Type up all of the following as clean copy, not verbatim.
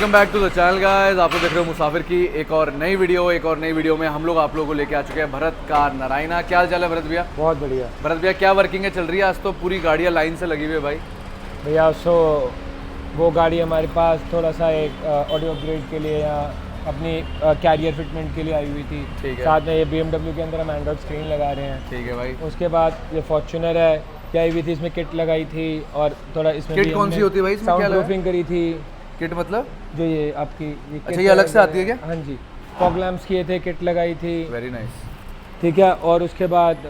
Welcome back to the channel guys. आप लोग देख रहे हो मुसाफिर की एक और नई वीडियो में हम लोग आप लोगों को लेके आ चुके हैं भरत कार नारायणा। क्या हाल चाल है भरत भैया? बहुत बढ़िया भरत भैया क्या वर्किंग है चल रही है? आज तो पूरी गाड़ियाँ लाइन से लगी हुई है भाई। भैया। वो गाड़ी हमारे पास थोड़ा सा एक ऑडियो अपग्रेड के लिए या अपनी कैरियर फिटमेंट के लिए आई हुई थी। ठीक है। साथ में ये BMW के अंदर हम एंड्रॉइड स्क्रीन लगा रहे हैं। ठीक है भाई। उसके बाद ये फॉर्च्यूनर है, क्या आई हुई थी, इसमें किट लगाई थी और थोड़ा इसमें किट कौन सी होती है भाई? इसमें साउंड क्या लगा? प्रूफिंग करी थी। किट मतलब जो ये आपकी अच्छा, ये अलग से आती है क्या? हाँ जी, फॉग लैम्प्स किए थे, किट लगाई थी। Very nice. ठीक है। और उसके बाद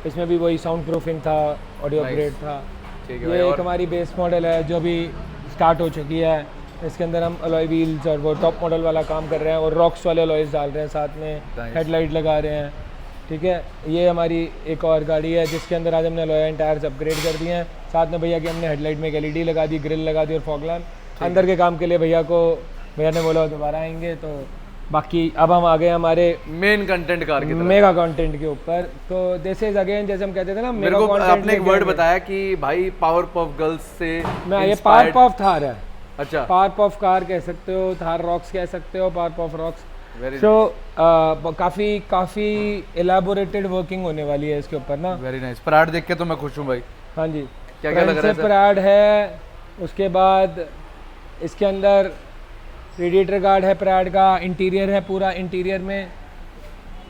इसमें भी वही साउंड प्रूफिंग था, ऑडियो अपग्रेड था। ठीक है ये भाई। एक हमारी बेस मॉडल है जो भी स्टार्ट हो चुकी है। इसके अंदर हम अलॉय व्हील्स और वो टॉप मॉडल वाला काम कर रहे हैं और रॉक्स वाले अलॉयज डाल रहे हैं, साथ में Nice. हेडलाइट लगा रहे हैं। ठीक है। ये हमारी एक और गाड़ी है जिसके अंदर आज हमने अलॉय एंड टायर्स अपग्रेड कर दिए हैं। साथ में भैया की हमने हेडलाइट में एक LED लगा दी, ग्रिल लगा दी और फॉग लैम्प। अंदर के काम के लिए भैया ने बोला दोबारा आएंगे। तो बाकी अब हम आ गए हमारे मेन कंटेंट कार की तरफ। मेगा कंटेंट के ऊपर। तो दिस इज अगेन, जैसे हम कहते थे ना, मेरे को आपने एक वर्ड बताया कि भाई पावर पफ गर्ल्स से मैं ये पावर पफ थार है। अच्छा, पावर पफ कार कह सकते हो, थार रॉक्स कह सकते हो, power puff rocks. Very so काफ़ी एलाबोरेटेड वर्किंग होने वाली है इसके ऊपर ना। Very nice. पराड देख के तो मैं खुश हूँ भाई। हाँ जी, क्या क्या लग रहा है सर? पराड है, उसके बाद इसके अंदर रेडिएटर गार्ड है पराड का। इंटीरियर है, पूरा इंटीरियर में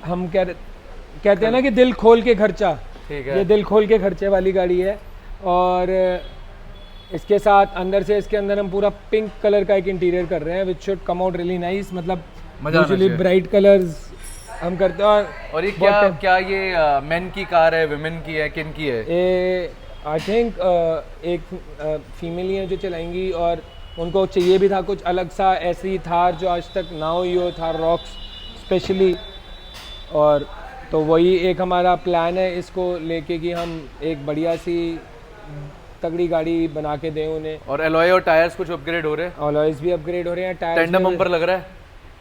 हम कहते हैं ना कि दिल खोल के खर्चा। ठीक है। ये दिल खोल के खर्चे वाली गाड़ी है। और इसके साथ अंदर से इसके अंदर हम पूरा पिंक कलर का एक इंटीरियर कर रहे हैं which should come out really nice. मतलब यूजुअली ब्राइट कलर्स हम करते हैं। और ये क्या ये मेन की कार है, विमेन की है, किन की है? ये आई थिंक एक फीमेल ही है जो चलाएंगी और उनको चाहिए भी था कुछ अलग सा, ऐसी थार जो आज तक ना हुई हो, थार रॉक्स स्पेशली। और तो वही एक हमारा प्लान है इसको लेके कि हम एक बढ़िया सी तगड़ी गाड़ी बना के दें उन्हें। और एलॉय और टायर्स कुछ अपग्रेड हो रहे हैं? अलॉयज भी अपग्रेड हो रहे हैं, टायर्स टैंडम बम्पर लग रहा है?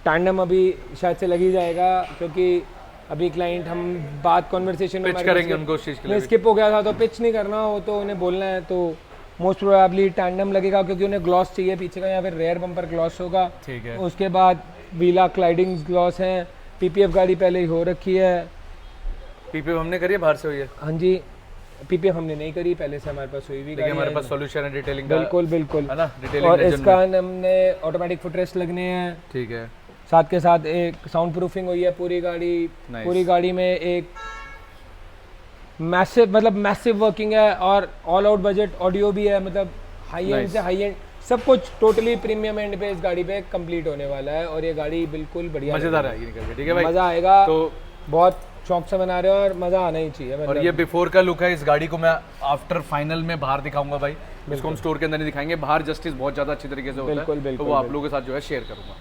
टैंडम अभी शायद से लग ही जाएगा, क्योंकि अभी क्लाइंट हम बात कॉन्वर्सेशन में पिच करेंगे उनको उस चीज़ के लिए। स्किप हो गया था तो पिच नहीं करना हो तो उन्हें बोलना है। तो मोस्ट प्रोबेबली टैंडम लगेगा क्योंकि उन्हें ग्लॉस चाहिए पीछे का, या फिर रेयर बम्पर ग्लॉस होगा। ठीक है। उसके बाद व्हीला क्लाइडिंग ग्लॉस हैं। PPF गाड़ी पहले ही हो रखी है। पीपीएफ हमने करी है, बाहर से हुई है? हाँ जी, PPF हमने नहीं करी, पहले से हमारे पास हुई हुई गाड़ी हमारे है। पास सॉल्यूशन है डिटेलिंग बिल्कुल बिल्कुल है ना, डिटेलिंग और इसका हमने ऑटोमेटिक फुटरेस्ट लगने हैं। ठीक है। साथ के साथ एक साउंड प्रूफिंग हुई है पूरी गाड़ी। Nice. पूरी गाड़ी में एक मैसिव वर्किंग है और ऑल आउट बजट ऑडियो भी है। मतलब हाई एंड से हाई एंड सब कुछ टोटली प्रीमियम एंड पे इस गाड़ी पे कंप्लीट होने वाला है। और ये गाड़ी बिल्कुल बढ़िया मजेदार आएगी निकल के। ठीक है भाई, मज़ा आएगा। तो बहुत शौक से बना रहे हो और मज़ा आना ही चाहिए। और ये बिफोर का लुक है। इस गाड़ी को मैं आफ्टर फाइनल में बाहर दिखाऊंगा भाई। इसको हम स्टोर के अंदर नहीं दिखाएंगे, बाहर जस्टिस बहुत ज़्यादा अच्छी तरीके से होता है, तो वो आप लोगों के साथ जो है शेयर करूंगा।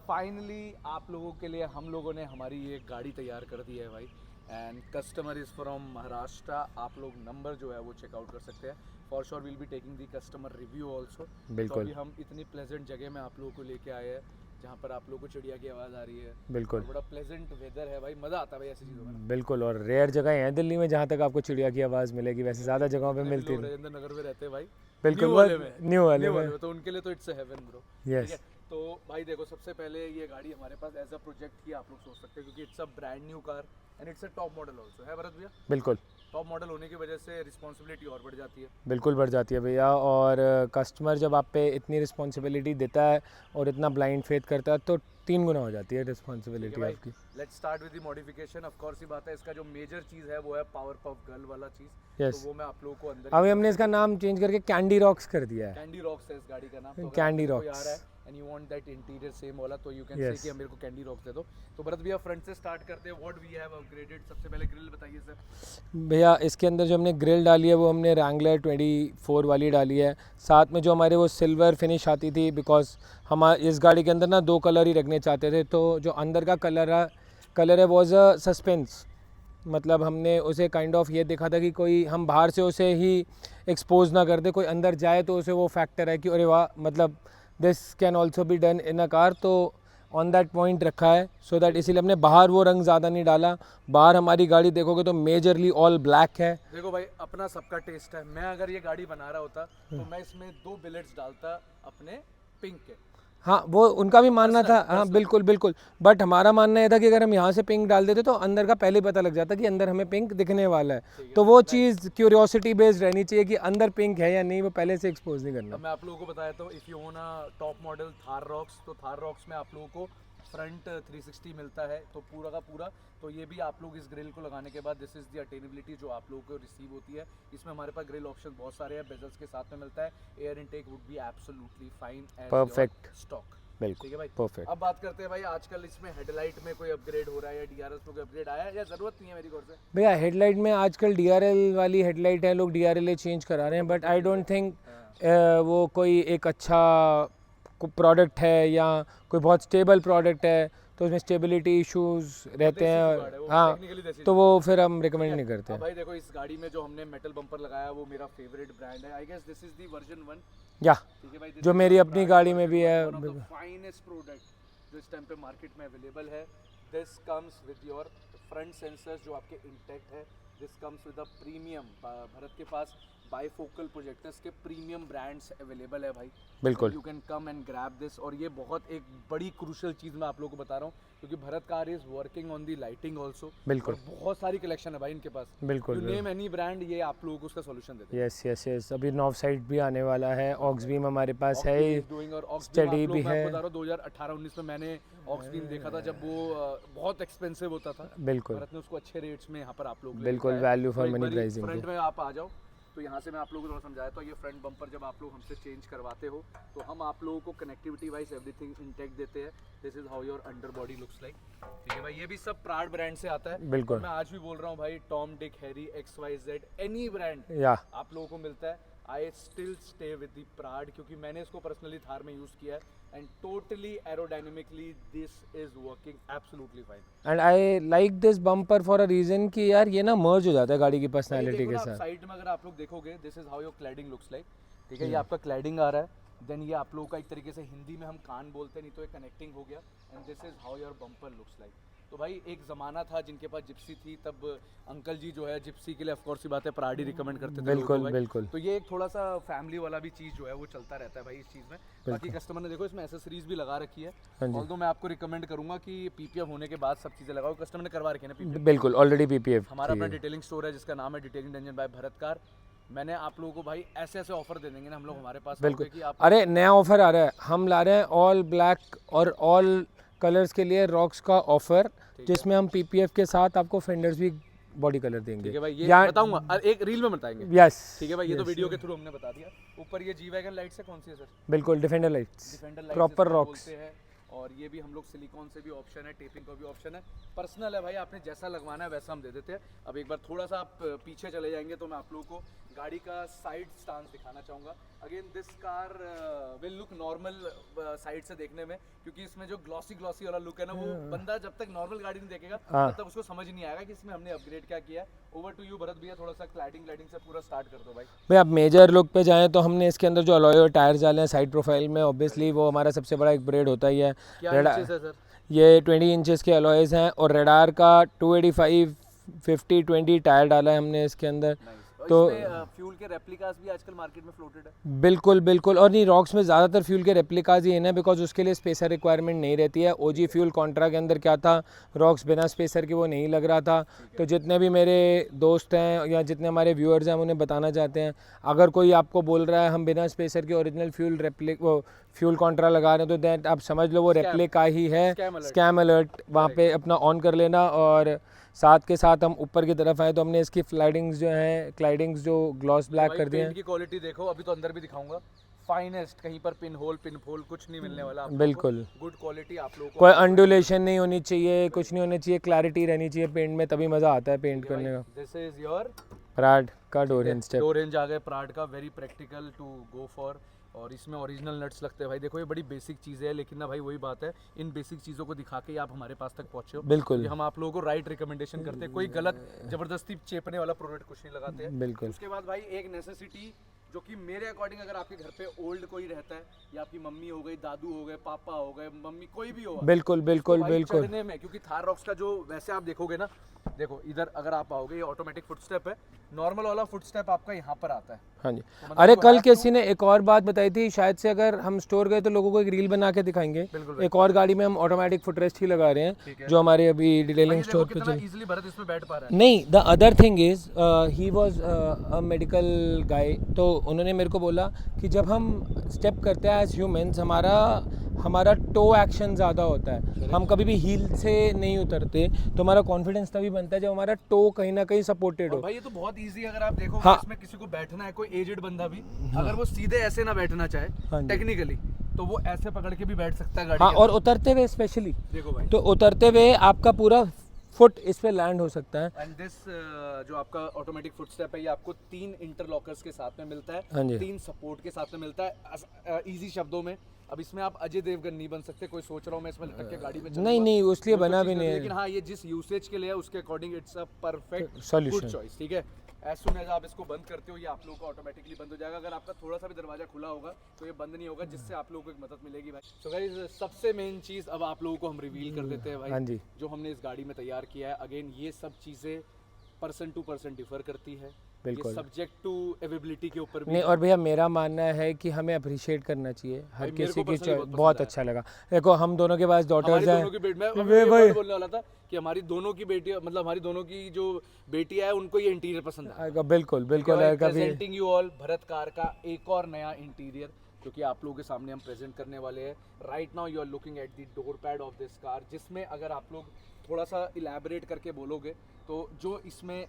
फाइनली आप लोगों के लिए हम लोगों ने हमारी ये गाड़ी तैयार कर दी है भाई। And customer is from Maharashtra. आप लोग नंबर जो है वो चेकआउट कर सकते हैं। For sure will be taking the customer review also. बिल्कुल। तो हम इतनी प्लेजेंट जगह में आप लोगों को लेके आए हैं जहाँ पर आप लोगों को चिड़िया की आवाज़ आ रही है। बिल्कुल बड़ा प्लेजेंट वेदर है भाई, मज़ा आता है भाई ऐसी चीज़ों में। बिल्कुल। और रेयर जगह हैं दिल्ली में जहाँ तक आपको चिड़िया की आवाज़ मिलेगी, वैसे ज़्यादा जगहों पे मिलती है। राजेंद्र नगर में रहते हैं भाई। बिल्कुल न्यू वाले में, तो उनके लिए तो इट्स हेवन ब्रो। यस। तो भाई देखो, सबसे पहले ये गाड़ी हमारे पास एज अ प्रोजेक्ट ही आप लोग सोच सकते हैं, क्योंकि it's a brand new car and it's a top model also है भरत भैया। बिल्कुल टॉप मॉडल होने की वजह से रिस्पॉन्सिबिलिटी और बढ़ जाती है। बिल्कुल बढ़ जाती है भैया। और कस्टमर जब आप पे इतनी रिस्पॉन्सिबिलिटी देता है और इतना ब्लाइंड फेथ करता है तो 3 गुना हो जाती है रिस्पॉन्सिबिलिटी आपकी। Let's start with the modification. Of course ही बात है, इसका जो मेजर चीज़ है वो है पावर पफ गर्ल वाला चीज़। Yes. तो वो मैं आप लोगों को अंदर अभी हमने इसका नाम चेंज करके कैंडी रॉक्स कर दिया है। कैंडी रॉक्स है इस गाड़ी का नाम। तो कैंडी रॉक्स रॉक्स आ रहा है and you want that interior same वाला, तो यू कैन Yes. से कि मेरे को कैंडी रॉक्स दे दो। तो भरत भैया फ्रंट से स्टार्ट करते हैं। What we have upgraded? सबसे पहले ग्रिल बताइए सर। भैया इसके अंदर जो हमने ग्रिल डाली है वो हमने रैंगलर 24 वाली डाली है। साथ में जो हमारे वो सिल्वर फिनिश आती थी, बिकॉज हम इस गाड़ी के अंदर ना 2 कलर ही रखने चाहते थे। तो जो अंदर का कलर है वॉज अ सस्पेंस। मतलब हमने उसे काइंड ऑफ ये देखा था कि कोई हम बाहर से उसे ही एक्सपोज ना कर दे, कोई अंदर जाए तो उसे वो फैक्टर है कि अरे वाह, मतलब this can also be done in a car. तो ऑन दैट पॉइंट रखा है, सो दैट इसीलिए हमने बाहर वो रंग ज़्यादा नहीं डाला। बाहर हमारी गाड़ी देखोगे तो मेजरली ऑल ब्लैक है। देखो भाई, अपना सबका टेस्ट है। मैं अगर ये गाड़ी बना रहा होता तो मैं इसमें 2 बिलेट्स डालता अपने पिंक के। हाँ वो उनका भी मानना था, हाँ बिल्कुल बिल्कुल, बट हमारा मानना ये था कि अगर हम यहाँ से पिंक डाल देते तो अंदर का पहले ही पता लग जाता कि अंदर हमें पिंक दिखने वाला है। तो वो चीज़ क्यूरियोसिटी बेस्ड रहनी चाहिए कि अंदर पिंक है या नहीं, वो पहले से एक्सपोज नहीं करना। अब मैं आप लोगों को बताया तो if you own a top model Thar rocks, तो थार रॉक्स में आप लोगों को फ्रंट 360 मिलता है, तो पूरा का पूरा। तो ये भी आप लोग इस ग्रिल को लगाने के बाद दिस इज़ द अटेनेबिलिटी जो आप लोगों को रिसीव होती है। इसमें हमारे पास ग्रिल ऑप्शन बहुत सारे हैं, बेजल्स के साथ में मिलता है। Air intake would be absolutely fine as Perfect. Stock. बिल्कुल ठीक है भाई, परफेक्ट। अब बात करते हैं भाई आजकल इसमें हेडलाइट में कोई अपग्रेड हो रहा है या डीआरएस में कोई अपग्रेड आया है या ज़रूरत नहीं है मेरी गौर से? भैया हेडलाइट में आजकल डीआरएल वाली हेडलाइट है, लोग डीआरएल चेंज करा रहे हैं, बट आई डोंट थिंक वो कोई एक अच्छा प्रोडक्ट है या कोई बहुत स्टेबल प्रोडक्ट है, तो उसमें स्टेबिलिटी इश्यूज रहते हैं, हाँ तो वो फिर हम रिकमेंड नहीं करते। भाई देखो इस गाड़ी में जो हमने मेटल बम्पर लगाया वो मेरा फेवरेट ब्रांड है, I guess this is the version 1। या ठीक है भाई, जो मेरी अपनी गाड़ी में भी है, फाइनेस्ट प्रोडक्ट जो इस टाइम पे मार्केट में अवेलेबल है। This comes with your front sensors जो आपके इंटैक्ट है। This comes with a premium, Bharat के पास बाईफोकल प्रोजेक्टर्स के प्रीमियम ब्रांड्स अवेलेबल है भाई, बिल्कुल you can come and grab this. और ये बहुत एक बड़ी क्रूशल चीज़ मैं आप लोगों को बता रहा हूँ, क्योंकि Bharat car is working on the lighting also. बिल्कुल बहुत सारी कलेक्शन है भाई इनके पास, बिल्कुल। नेम एनी ब्रांड, ये आप लोगों को उसका सोल्यूशन देते हैं। यस यस यस, अभी नॉव साइड भी आने वाला है, ऑक्स बीम हमारे पास है, और स्टडी भी है। 2018-19 में मैंने ऑक्स बीम देखा था जब वो बहुत एक्सपेंसिव होता था। बिल्कुल भारत ने उसको अच्छे रेट्स में यहाँ पर आप लोग बिल्कुल value for money pricing. Front में आप आ जाओ, तो यहाँ से मैं आप लोगों को थोड़ा समझाया। तो ये फ्रंट बम्पर जब आप लोग हमसे चेंज करवाते हो तो हम आप लोगों को कनेक्टिविटी वाइज एवरीथिंग इंटैक्ट देते हैं। This is how your under body looks like. ठीक है भाई, ये भी सब प्राड ब्रांड से आता है। बिल्कुल, मैं आज भी बोल रहा हूँ भाई, Tom Dick Harry XYZ any brand या आप लोगों को मिलता है। I still stay with the Prad, क्योंकि मैंने इसको पर्सनली थार में यूज़ किया है and totally aerodynamically this is working absolutely fine. And I like this bumper for a reason कि यार ये ना मर्ज हो जाता है गाड़ी की पर्सनालिटी के साथ। साइड में अगर आप लोग देखोगे, this is how your cladding looks like. ठीक है, ये आपका क्लैडिंग आ रहा है, देन ये आप लोगों का एक तरीके से हिंदी में हम कान बोलते नहीं तो ये कनेक्टिंग हो गया, and this is how your bumper looks like. तो भाई एक ज़माना था जिनके पास जिप्सी थी, तब अंकल जी जो है जिप्सी के लिए ऑफ कोर्स ही बात है प्राडी रिकमेंड करते थे। बिल्कुल बिल्कुल। तो ये एक थोड़ा सा फैमिली वाला भी चीज़ जो है वो चलता रहता है भाई इस चीज़ में। बाकी कस्टमर ने देखो इसमें एसेसरीज भी लगा रखी है, ऑल्दो मैं आपको रिकमेंड करूंगा कि PPF होने के बाद सब चीज़ें लगाओ। कस्टमर ने करवा रखी है ना PPF, बिल्कुल ऑलरेडी PPF। हमारा अपना डिटेलिंग स्टोर है जिसका नाम है detailing dungeon by Bharat car. मैंने आप लोगों को भाई ऐसे ऐसे ऑफर दे देंगे ना हम लोग हमारे पास, बिल्कुल कि आप अरे नया ऑफर आ रहा है, हम ला रहे हैं ऑल ब्लैक और ऑल कलर्स के लिए रॉक्स का ऑफर, जिसमें हम PPF के साथ आपको फेंडर्स भी बॉडी कलर देंगे। ठीक है भाई, ये बताऊंगा एक रील में बताएंगे। यस ठीक है भाई, ये तो वीडियो के थ्रू हमने बता दिया। ऊपर ये जी वैगन लाइट से कौन सी है सर? बिल्कुल defender lights, defender light proper rocks हैं। और ये भी हम लोग सिलिकॉन से भी ऑप्शन है, टेपिंग का भी ऑप्शन है, पर्सनल है भाई, आपने जैसा लगवाना है वैसा हम दे देते हैं। अब एक बार थोड़ा सा आप पीछे चले जाएंगे तो मैं आप लोगों को गाड़ी का साइड स्टांस दिखाना चाहूँगा। Again this car will look normal side से देखने में, क्योंकि इसमें जो ग्लॉसी वाला लुक है ना, वो बंदा जब तक नॉर्मल गाड़ी नहीं देखेगा तब तक उसको समझ नहीं आएगा कि इसमें हमने अपग्रेड क्या किया है। ओवर टू यू भरत भैया, थोड़ा सा क्लैडिंग से पूरा स्टार्ट कर दो भाई। भाई आप मेजर लुक पे जाएं तो हमने इसके अंदर जो अलॉय और टायर्स डाले हैं साइड प्रोफाइल में, ऑब्वियसली वो हमारा सबसे बड़ा एक अपग्रेड होता ही है। क्या इंचेस है सर? ये 20 इंचेस के अलॉयज़ हैं और रेडार का 285 50-20 टायर डाला है हमने इसके अंदर। तो फ्यूल के रेप्लिकास भी आजकल मार्केट में फ्लोटेड है। बिल्कुल बिल्कुल, और नहीं रॉक्स में ज़्यादातर फ्यूल के रेप्लिकाज ही है ना, बिकॉज उसके लिए स्पेसर रिक्वायरमेंट नहीं रहती है। OG फ्यूल कॉन्ट्रा के अंदर क्या था, रॉक्स बिना स्पेसर के वो नहीं लग रहा था। तो जितने भी मेरे दोस्त हैं या जितने हमारे व्यूअर्स हैं हम उन्हें बताना चाहते हैं, अगर कोई आपको बोल रहा है हम बिना स्पेसर के ओरिजिनल फ्यूल कॉन्ट्रा लगा रहे हैं, तो दैट आप समझ लो वो रेप्लिका ही है। स्कैम अलर्ट वहाँ पे अपना ऑन कर लेना। और साथ के साथ हम ऊपर की तरफ आए तो हमने इसकी क्लाइडिंग्स जो ग्लॉस ब्लैक कर दिए हैं। की क्वालिटी देखो, अभी तो अंदर भी दिखाऊंगा, फाइनेस्ट, कहीं पर पिन होल कुछ नहीं मिलने वाला। बिल्कुल गुड क्वालिटी आप लोगों को, कोई अंडुलेशन नहीं होनी चाहिए, कुछ नहीं होना चाहिए, क्लैरिटी रहनी चाहिए पेंट में, तभी मज़ा आता है पेंट करने का। दिस इज योर प्राड का डोर हिंज आ गए, प्राड का very practical to go for. और इसमें ओरिजिनल नट्स लगते हैं भाई। देखो ये बड़ी बेसिक चीज़ है, लेकिन ना भाई वही बात है, इन बेसिक चीज़ों को दिखा के आप हमारे पास तक पहुँचे हो। बिल्कुल, हम आप लोगों को राइट रिकमेंडेशन करते हैं, कोई गलत जबरदस्ती चेपने वाला प्रोडक्ट कुछ नहीं लगाते हैं। बिल्कुल। उसके बाद भाई एक नेसेसिटी जो कि मेरे अकॉर्डिंग, अगर आपके घर पे ओल्ड कोई रहता है या आपकी मम्मी हो गई, दादू हो गए, पापा हो गए, मम्मी कोई भी हो, बिल्कुल बिल्कुल बिल्कुल चढ़ने में, क्योंकि थार रॉक्स का जो वैसे आप देखोगे ना, देखो इधर अगर आप आओगे, ये ऑटोमेटिक फुट स्टेप है, नॉर्मल वाला फुट स्टेप आपका यहाँ पर आता है। हाँ जी। तो मतलब अरे you कल have किसी ने एक और बात बताई थी, शायद से अगर हम स्टोर गए तो लोगों को एक रील बना के दिखाएंगे। बिल्कुल एक और गाड़ी में हम ऑटोमेटिक फुट रेस्ट ही लगा रहे ठीक हैं है। जो हमारे अभी भाई डिटेलिंग ये देखो स्टोर पे कितना चल। इजीली भरत इसमें बैठ पा रहा है। नहीं, the other thing is he was a medical guy, तो उन्होंने मेरे को बोला कि जब हम स्टेप करते हैं एज ह्यूमंस, हमारा टो एक्शन ज़्यादा होता है, हम कभी भी हील से नहीं उतरते, तो हमारा कॉन्फिडेंस तभी बनता है जब हमारा टो कहीं ना कहीं सपोर्टेड और हो। भाई ये तो बहुत इजी, अगर आप देखो हाँ। इसमें किसी को बैठना है, कोई एजेड बंदा भी अगर वो सीधे ऐसे ना बैठना हाँ चाहे जी। टेक्निकली, तो वो ऐसे पकड़ के भी बैठ सकता है गाड़ी हाँ, के और अंदर। उतरते हुए स्पेशली, देखो भाई, तो उतरते हुए आपका पूरा फुट इस पे लैंड हो सकता है। एंड दिस जो आपका ऑटोमेटिक फुट स्टेप है, ये आपको 3 इंटरलॉकर्स के साथ में मिलता है, हाँ जी। 3 सपोर्ट के साथ में मिलता है। इजी शब्दों में, अब इसमें आप अजय देवगन नहीं बन सकते, कोई सोच रहा हूँ मैं इसमें लटक के गाड़ी में नहीं नहीं, उसलिए बना भी नहीं है। लेकिन हाँ, ये जिस यूसेज के लिए है उसके according it's a perfect Solution। Good choice. ठीक है, एज सुन एज आप इसको बंद करते हो, ये आप लोगों का ऑटोमेटिकली बंद हो जाएगा। अगर आपका थोड़ा सा भी दरवाजा खुला होगा तो ये बंद नहीं होगा, जिससे आप लोगों को एक मदद मिलेगी भाई। सो गाइस, सबसे मेन चीज अब आप लोगों को हम रिवील कर देते हैं भाई, हाँ जी। जो हमने इस गाड़ी में तैयार किया है। अगेन ये सब चीजें पर्सन टू पर्सन डिफर करती है, बिल्कुल। सब्जेक्ट टू अवेबिलिटी के ऊपर भी नहीं, और भैया मेरा मानना है कि हमें अप्रिशिएट करना चाहिए हर भाई, मेरे किसी को की personally चॉइस। बहुत बहुत पसंद अच्छा लगा। देखो हम दोनों के पास हमारी डॉटर्स दोनों की हैं। बेटी, मैं वे ये भाई। बात बोलने वाला था कि हमारी दोनों की बेटी, मतलब हमारी दोनों की जो बेटियां है उनको ये इंटीरियर पसंद है। बिल्कुल बिल्कुल है। कभी presenting you all Bharat car का एक और नया इंटीरियर जो कि आप लोगों के सामने हम प्रेजेंट करने वाले हैं। Right now you are looking at the door pad of this car, जिसमें अगर आप लोग थोड़ा सा इलेबोरेट करके बोलोगे तो जो इसमें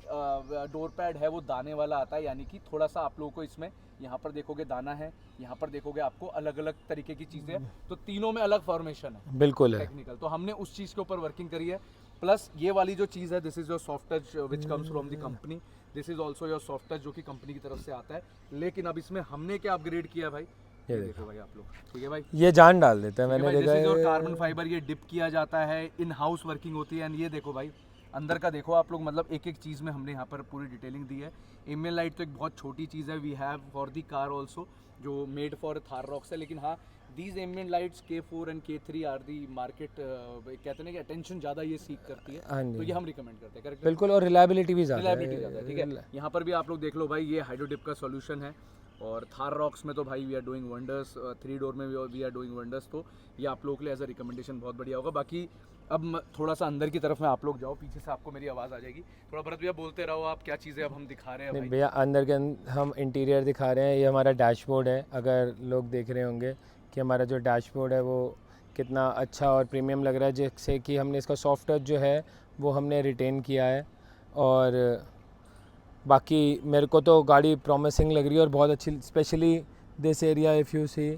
डोर पैड है वो दाने वाला आता है, यानी कि थोड़ा सा आप लोगों को इसमें यहाँ पर देखोगे दाना है, यहाँ पर देखोगे आपको अलग अलग तरीके की चीज़ें हैं, तो तीनों में अलग फॉर्मेशन है बिल्कुल है। टेक्निकल। तो हमने उस चीज़ के ऊपर वर्किंग करी है। प्लस ये वाली जो चीज़ है, this is your soft touch which comes from the company, this is also your soft touch जो कि कंपनी की तरफ से आता है। लेकिन अब इसमें हमने क्या अपग्रेड किया है भाई, ये देखो भाई आप लोग। ठीक है भाई, ये जान डाल देता है, मैंने देखा दिस इज योर है। कार्बन फाइबर, ये डिप किया जाता है, इन हाउस वर्किंग होती है। एंड ये देखो भाई अंदर का देखो आप लोग, मतलब एक एक चीज़ में हमने यहाँ पर पूरी डिटेलिंग दी है। एम्बिएंट लाइट तो एक बहुत छोटी चीज़ है, we have for the car also, जो मेड फॉर थार रॉक्स है। लेकिन हाँ, these ambient lights K4 and K3 are the market, कहते हैं ना कि अटेंशन ज़्यादा ये सीख करती है, हाँ तो जी, ये हम रिकमेंड करते हैं। करेक्ट, बिल्कुल। और रिलायबिलिटी भी ज़्यादा रिलायबिलिटी ज़्यादा है। ठीक है, है। यहाँ पर भी आप लोग देख लो भाई, ये हाइड्रोडिप का सॉल्यूशन है। और थार रॉक्स में तो भाई we are doing wonders, 3 door में वी आर डूइंग वंडर्स। तो ये आप लोगों के लिए एज अ रिकमेंडेशन बहुत बढ़िया होगा। बाकी अब थोड़ा सा अंदर की तरफ में आप लोग जाओ, पीछे से आपको मेरी आवाज़ आ जाएगी। थोड़ा भरत भैया बोलते रहो आप, क्या चीज़ें अब हम दिखा रहे हैं नहीं भाई। भैया, अंदर के हम इंटीरियर दिखा रहे हैं। ये हमारा डैशबोर्ड है, अगर लोग देख रहे होंगे कि हमारा जो डैशबोर्ड है वो कितना अच्छा और प्रीमियम लग रहा है, जिससे कि हमने इसका सॉफ्ट टच जो है वो हमने रिटेन किया है। और बाकी मेरे को तो गाड़ी प्रॉमिसिंग लग रही है और बहुत अच्छी, specially this area if you see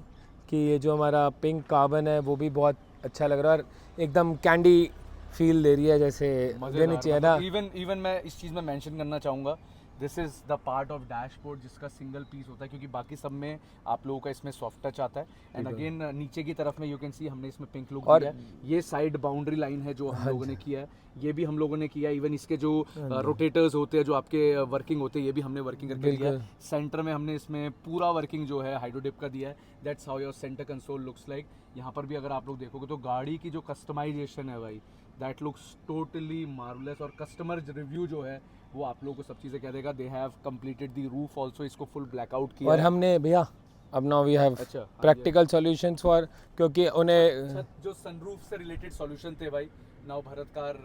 कि ये जो हमारा पिंक कार्बन है वो भी बहुत अच्छा लग रहा है, और एकदम कैंडी फील दे रही है, जैसे देनी चाहिए ना। इवन मैं इस चीज़ में मेंशन करना चाहूँगा, this is the part of dashboard जिसका सिंगल पीस होता है, क्योंकि बाकी सब में आप लोगों का इसमें सॉफ्ट टच आता है। एंड अगेन नीचे की तरफ में यू कैन सी हमने इसमें पिंक लुक दिया है। ये साइड बाउंड्री लाइन है जो हम लोगों ने किया है, ये भी हम लोगों ने किया है। इवन इसके जो रोटेटर्स होते हैं जो आपके वर्किंग होते हैं, ये भी हमने वर्किंग करके दिया है। सेंटर में हमने इसमें पूरा वर्किंग जो है हाइड्रोडिप का दिया है। That's how your centre console looks like. यहाँ पर भी अगर आप लोग देखोगे तो गाड़ी की जो कस्टमाइजेशन है भाई, दैट लुक्स टोटली मार्वलेस। और कस्टमर रिव्यू जो है वो आप लोगों को सब चीज़ें कह देगा। They have completed the roof also, इसको फुल ब्लैकआउट किया और है। हमने भैया अब नाउ वी हैव अच्छा, प्रैक्टिकल सॉल्यूशंस फॉर, क्योंकि उन्हें छत जो सनरूफ से रिलेटेड सॉल्यूशन थे भाई, now Bharat car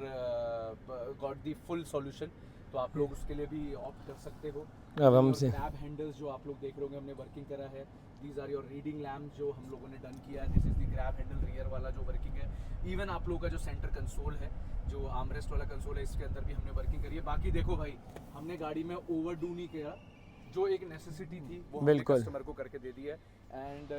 got the full solution, तो आप लोग उसके लिए भी ऑप्ट कर सकते हो। अब हमसे ग्रैब हैंडल्स जो आप लोग देख रहे होंगे हमने वर्किंग करा है, these are your reading lamp जो हम लोगों ने डन किया है। This is the grab handle rear वाला जो वर्किंग है। इवन आप लोगों का जो सेंटर कंसोल है, जो आर्मरेस्ट वाला कंसोल है, इसके अंदर भी हमने वर्किंग करी है। बाकी देखो भाई, हमने गाड़ी में ओवरडू नहीं किया, जो एक नेसेसिटी थी वो हमने बिल्कुल कस्टमर को करके दे दी है। एंड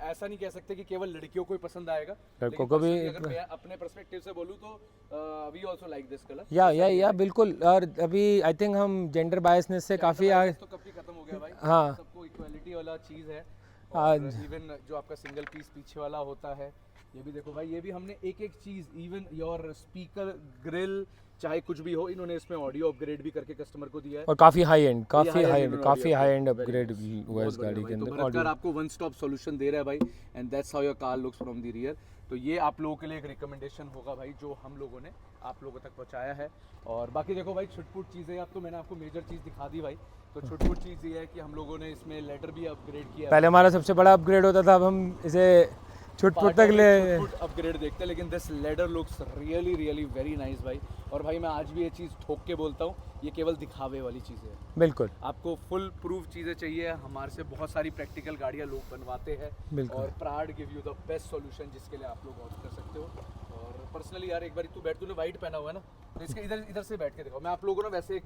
ऐसा नहीं कह सकते कि केवल लड़कियों को ही पसंद आएगा, लड़कों को भी। अगर मैं अपने पर्सपेक्टिव से बोलूँ तो we also like this colour. या बिल्कुल। और अभी आई थिंक हम जेंडर बायसनेस से काफ़ी आगे, तो कभी खत्म हो गया भाई। हाँ। सबको इक्वालिटी वाला चीज़ है। आज और इवन जो आपका सिंगल पीस पीछे वाला होता है, ये भी देखो भाई, ये भी हमने एक एक चीज़, इवन योर स्पीकर, ग्रिल, चाहे कुछ भी हो, इन्होंने इसमें ऑडियो अपग्रेड भी करके कस्टमर को दिया है। और काफ़ी हाई एंड, काफ़ी high-end हाई एंड, इन्होंने काफ़ी audio high upgrade and very upgrade nice। हुआ है इस बहुत बढ़िया गाड़ी भाई। के तो अंदर। भरत कार आपको वन स्टॉप सॉल्यूशन दे रहा है भाई, and that's how your car looks from the rear. तो ये आप लोगों के लिए एक रिकमेंडेशन होगा भाई, जो हम लोगों ने आप लोगों तक पहुंचाया है। और बाकी देखो भाई, छुटपुट चीज़ें, अब तो मैंने आपको मेजर चीज़ दिखा दी भाई। तो छुटपुट चीज़ ये है कि हम लोगों ने इसमें लेटर भी अपग्रेड किया है। पहले हमारा सबसे बड़ा अपग्रेड होता था, अब हम इसे छुटपुट तक ले अपग्रेड देखते हैं, लेकिन this ladder looks really really very nice भाई। और भाई मैं आज भी ये चीज़ ठोक के बोलता हूँ, ये केवल दिखावे वाली चीज़ें हैं। बिल्कुल आपको फुल प्रूफ चीज़ें चाहिए, हमारे से बहुत सारी प्रैक्टिकल गाड़ियाँ लोग बनवाते हैं। बिल्कुल। और Prad give you the best solution, जिसके लिए आप लोग ऑप्ट कर सकते हो। और पर्सनली यार, एक बार तू बैठ, तूने वाइट पहना हुआ है ना, तो इसके इधर से बैठ के देखो। मैं आप लोगों को ना वैसे एक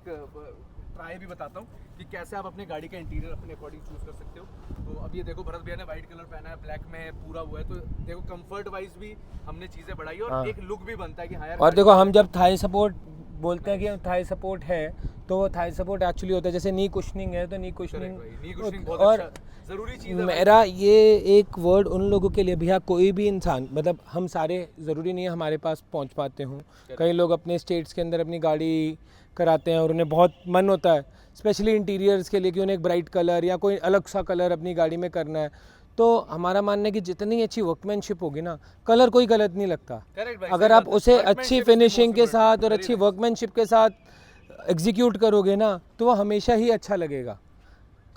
ट्राई भी बताता हूँ कि कैसे आप अपने गाड़ी का इंटीरियर अपने अकॉर्डिंग चूज कर सकते हो। तो अब ये देखो, भरत भैया ने वाइट कलर पहना है, ब्लैक में है, पूरा वो है। तो देखो कंफर्ट वाइज भी हमने चीज़ें बढ़ाई, और एक लुक भी बनता है कि हाँ यार। और देखो, हम जब थाई सपोर्ट बोलते हैं कि थाई सपोर्ट है, तो वो थाई सपोर्ट एक्चुअली होता है, जैसे नी कुशनिंग है तो नी कुशनिंग। और जरूरी चीज़ है मेरा ये एक वर्ड उन लोगों के लिए, भैया कोई भी इंसान, मतलब हम सारे ज़रूरी नहीं है हमारे पास पहुंच पाते हों। कई लोग अपने स्टेट्स के अंदर अपनी गाड़ी कराते हैं और उन्हें बहुत मन होता है स्पेशली इंटीरियर्स के लिए कि उन्हें एक ब्राइट कलर या कोई अलग सा कलर अपनी गाड़ी में करना है। तो हमारा मानना है कि जितनी अच्छी वर्कमैनशिप होगी ना, कलर कोई गलत नहीं लगता। अगर आप उसे अच्छी फिनिशिंग के साथ और अच्छी वर्कमैनशिप के साथ एग्जीक्यूट करोगे ना, तो वो हमेशा ही अच्छा लगेगा।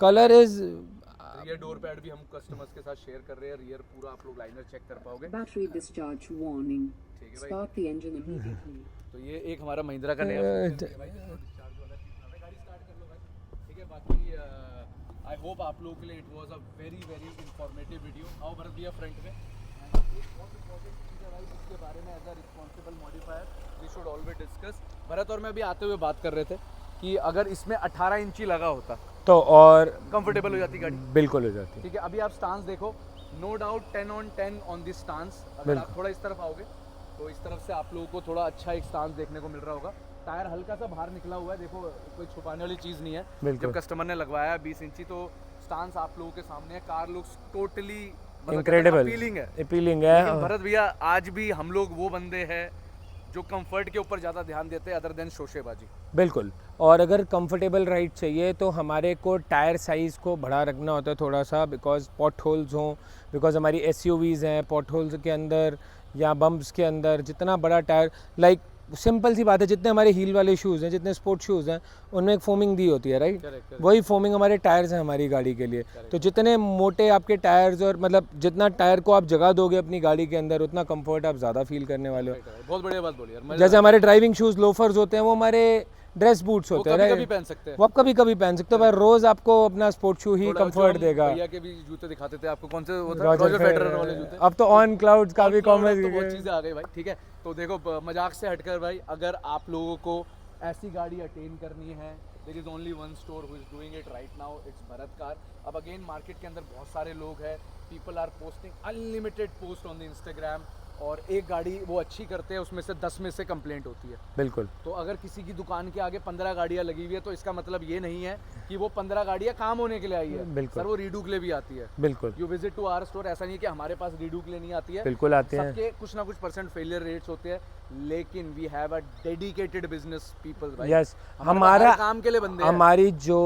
Colour is rear door pad भी हम कस्टमर्स के साथ शेयर कर रहे हैं, रियर पूरा आप लोग लाइनर चेक कर पाओगे। बैटरी डिस्चार्ज वार्निंग, ठीक है भाई। Start the engine immediately. तो ये एक हमारा महिंद्रा का नया फीचर है भाई, डिस्चार्ज वाला चीज़ है। गाड़ी स्टार्ट कर लो भाई, ठीक है। बाकी आई होप आप लोगों के लिए it was a very very informative video. आओ भरत भैया फ्रंट में। एक बहुत इंपॉर्टेंट चीज़ है भाई, जिसके बारे में as a responsible modifier we should always discuss. Bharat और मैं अभी आते हुए बात कर रहे थे कि अगर इसमें 18 इंची लगा होता तो और कंफर्टेबल हो जाती गाड़ी। बिल्कुल हो जाती। ठीक है, अभी आप स्टांस देखो, no doubt 10 on 10 on this stance. अगर आप थोड़ा इस तरफ आओगे तो इस तरफ से आप लोगों को थोड़ा अच्छा एक स्टांस देखने को मिल रहा होगा। टायर हल्का सा बाहर निकला हुआ है, देखो कोई छुपाने वाली चीज़ नहीं है। जब कस्टमर ने लगवाया 20 इंची, तो स्टांस आप लोगों के सामने है। Car looks totally incredible, appealing है। भरत भैया, आज भी हम लोग वो बंदे हैं जो कंफर्ट के ऊपर ज़्यादा ध्यान देते हैं अदर देन शोशेबाजी। बिल्कुल। और अगर कंफर्टेबल राइड चाहिए तो हमारे को टायर साइज़ को बढ़ा रखना होता है थोड़ा सा, बिकॉज पॉट होल्स हों, बिकॉज हमारी एसयूवीज़ हैं, पॉट होल्स के अंदर या बम्प्स के अंदर जितना बड़ा टायर, लाइक सिंपल सी बात है, जितने हमारे हील वाले शूज़ हैं, जितने स्पोर्ट शूज़ हैं, उनमें एक फोमिंग दी होती है, राइट। वही फोमिंग हमारे टायर्स हैं हमारी गाड़ी के लिए। तो जितने मोटे आपके टायर्स, और मतलब जितना टायर को आप जगह दोगे अपनी गाड़ी के अंदर, उतना कंफर्ट आप ज़्यादा फील करने वाले हो। बहुत बढ़िया बात बोली यार। जैसे हमारे ड्राइविंग शूज़ लोफर्स होते हैं, वो हमारे ड्रेस बूट्स होते हैं, कभी पहन सकते हैं। वो आप कभी कभी पहन सकते हो, पर रोज आपको अपना स्पोर्ट शू ही कंफर्ट देगा। भैया के भी जूते दिखाते थे आपको, कौन से रॉजर फेडरर वाले जूते। अब तो ऑन क्लाउड्स का भी कॉमन, तो बहुत चीजें आ गई भाई, ठीक है। तो देखो, मजाक से हटकर भाई, अगर आप लोगों को ऐसी गाड़ी अटेन करनी है, there is only one store who is doing it right now, it's Bharat car. अब अगेन मार्केट के अंदर बहुत सारे लोग हैं, people are posting unlimited post on the Instagram, और एक गाड़ी वो अच्छी करते हैं, उसमें से 10 में से कंप्लेंट होती है। बिल्कुल। तो अगर किसी की दुकान के आगे 15 गाड़ियां लगी हुई है, तो इसका मतलब ये नहीं है कि वो 15 गाड़ियां काम होने के लिए आई है। बिल्कुल। सर, वो रीडू के लिए भी आती है। बिल्कुल। You visit to our store, ऐसा नहीं है कि हमारे पास रीडू के लिए नहीं आती है, बिल्कुल आते हैं। सबके कुछ ना कुछ % फेलियर रेट्स होते हैं, लेकिन we have a dedicated business people भाई। यस, हमारा काम के लिए बंदे हैं। हमारी जो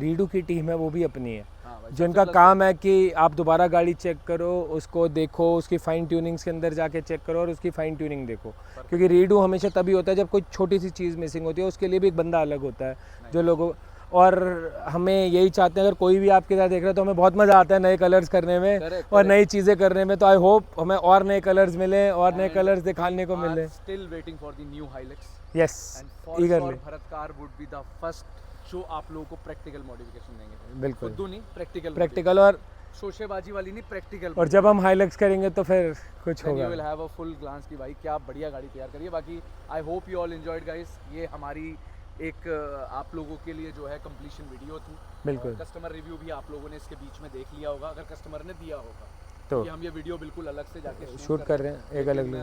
रीडू की टीम है वो भी अपनी है, जिनका काम है कि आप दोबारा गाड़ी चेक करो, उसको देखो, उसकी फाइन ट्यूनिंग्स के अंदर जाके चेक करो और उसकी फाइन ट्यूनिंग देखो। क्योंकि रीडू हमेशा तभी होता है जब कोई छोटी सी चीज़ मिसिंग होती है, उसके लिए भी एक बंदा अलग होता है जो लोगों। और हमें यही चाहते हैं, अगर कोई भी आपके साथ देख रहा है तो हमें बहुत मज़ा आता है नए कलर्स करने में और नई चीज़ें करने में। तो आई होप हमें और नए कलर्स मिलें और नए कलर्स दिखाने को मिले। Still waiting for the new Hilux. Yes, ईगरली। Bharat car would be the first जो आप लोगों को प्रैक्टिकल मॉडिफिकेशन देंगे। बिल्कुल। खुद नहीं, प्रैक्टिकल और शोशेबाजी वाली नहीं, प्रैक्टिकल। और जब हम हाइलक्स करेंगे तो फिर कुछ होगा। You will have a full glance की भाई क्या बढ़िया गाड़ी तैयार करिए। बाकी I hope you all enjoyed guys. ये हमारी एक आप लोगों के लिए जो है कंप्लीशन वीडियो थी। बिल्कुल। कस्टमर रिव्यू भी आप लोगों ने इसके बीच में देख लिया होगा, अगर कस्टमर ने दिया होगा तो कि हम ये वीडियो बिल्कुल अलग से जाके शूट कर रहे हैं, एक अलग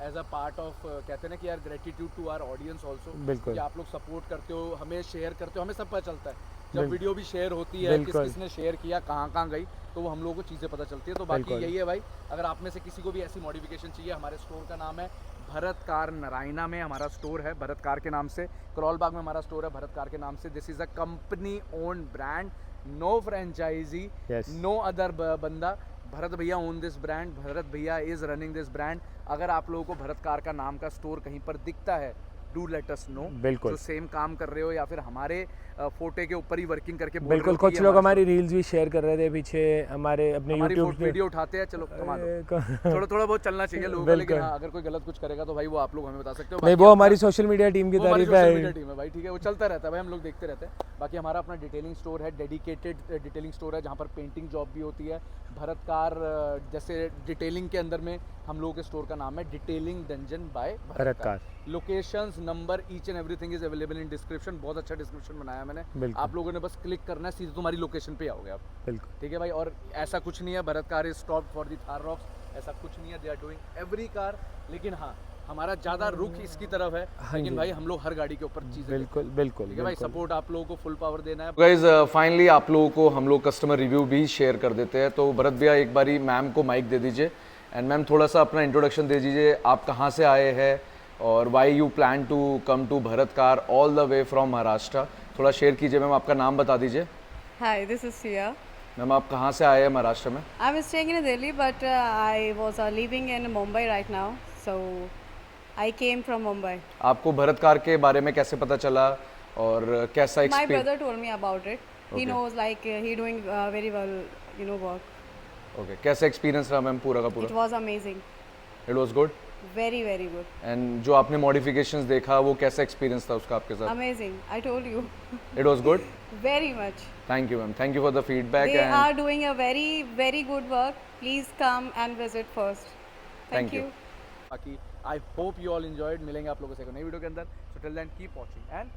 एज अ पार्ट ऑफ, कहते हैं ना कि यार gratitude to our audience also, बिल्कुल। कि आप लोग सपोर्ट करते हो, हमें शेयर करते हो, हमें सब पता चलता है जब वीडियो भी शेयर होती है, किस बिल्कुल। किसने शेयर किया, कहाँ कहाँ गई, तो वो हम लोगों को चीज़ें पता चलती है। तो बाकी बिल्कुल। यही है भाई, अगर आप में से किसी को भी ऐसी मॉडिफिकेशन चाहिए, हमारे स्टोर का नाम है भरत कार नारायणा में हमारा स्टोर है, भरत कार के नाम से। करोल बाग में हमारा स्टोर है भरत कार के नाम से। This is a company own brand, no franchise, Yes. No other बंदा। भरत भैया ओन दिस ब्रांड, भरत भैया इज़ रनिंग दिस ब्रांड। अगर आप लोगों को भरत कार का नाम का स्टोर कहीं पर दिखता है, डू लेट अस नो। बिल्कुल। जो सेम काम कर रहे हो या फिर हमारे फोटे के ऊपर ही वर्किंग करके बोल बिल्कुल, रहे हो कि कुछ ये लोग हमारा हमारी रील्स भी शेयर कर रहे थे पीछे हमारे अपने हमारी यूट्यूब वीडियो उठाते हैं, चलो कमा लो। थोड़ा बहुत चलना चाहिए लोगों का, लेकिन बिल्कुल। हाँ, अगर कोई गलत कुछ करेगा तो भाई वो आप लोग हमें बता सकते हो। नहीं, बाकी वो अपना- हमारी सोशल मीडिया टीम की वो हमारी तारीफ सोशल मीडिया है। टीम है भाई, ठीक है, वो चलता रहता है भाई, हम लोग देखते रहते हैं। बाकी हमारा अपना डिटेलिंग स्टोर है, डेडिकेटेड डिटेलिंग स्टोर है, जहाँ पर पेंटिंग जॉब भी होती है। भरत कार जैसे डिटेलिंग के अंदर में हम लोगों के स्टोर का नाम है detailing dungeon by Bharat car. Locations, number, each and everything is available in description. बहुत अच्छा डिस्क्रिप्शन बनाया है मैंने, बिल्कुल। आप लोगों ने बस क्लिक करना है, सीधे तुम्हारी लोकेशन पे आओगे आप, बिल्कुल। ठीक है भाई। और ऐसा कुछ नहीं है Bharat car is stop for the Thar Roxx, ऐसा कुछ नहीं है, they are doing every car. लेकिन हाँ, हमारा ज़्यादा रुख इसकी तरफ है, लेकिन भाई हम लोग हर गाड़ी के ऊपर चीज़ें बिल्कुल बिल्कुल ठीक है भाई, बिल्कुल। सपोर्ट आप लोगों को फुल पावर देना है। गाइज फाइनली आप लोगों को हम लोग कस्टमर रिव्यू भी शेयर कर देते हैं। तो भरत भैया एक बारी मैम को माइक दे दीजिए, एंड मैम थोड़ा सा अपना इंट्रोडक्शन दे दीजिए, आप कहाँ से आए हैं और why you plan to come to Bharat car all the way from Maharashtra. थोड़ा शेयर कीजिए मैम, आपका नाम बता दीजिए। Hi, this is Sia. Ma'am आप कहाँ से आए हैं महाराष्ट्र में? I'm staying in Delhi, but I was living in Mumbai right now. So I came from Mumbai. आपको भरत कार के बारे में कैसे पता चला और कैसा My experience? brother told me about it. He knows like he doing very well, work. Okay, कैसा एक्सपीरियंस रहा मैम पूरा का It पूरा? was amazing, it was good. very very good, and जो आपने मॉडिफिकेशंस देखा वो कैसा एक्सपीरियंस था उसका आपके साथ? amazing. I told you, it was good. very much. Thank you ma'am, thank you for the feedback They and are doing a very very good work. Please come and visit first. Thank Thank you. you. बाकी I hope you all enjoyed. मिलेंगे आप लोगों से एक नई video के अंदर। So till then keep watching and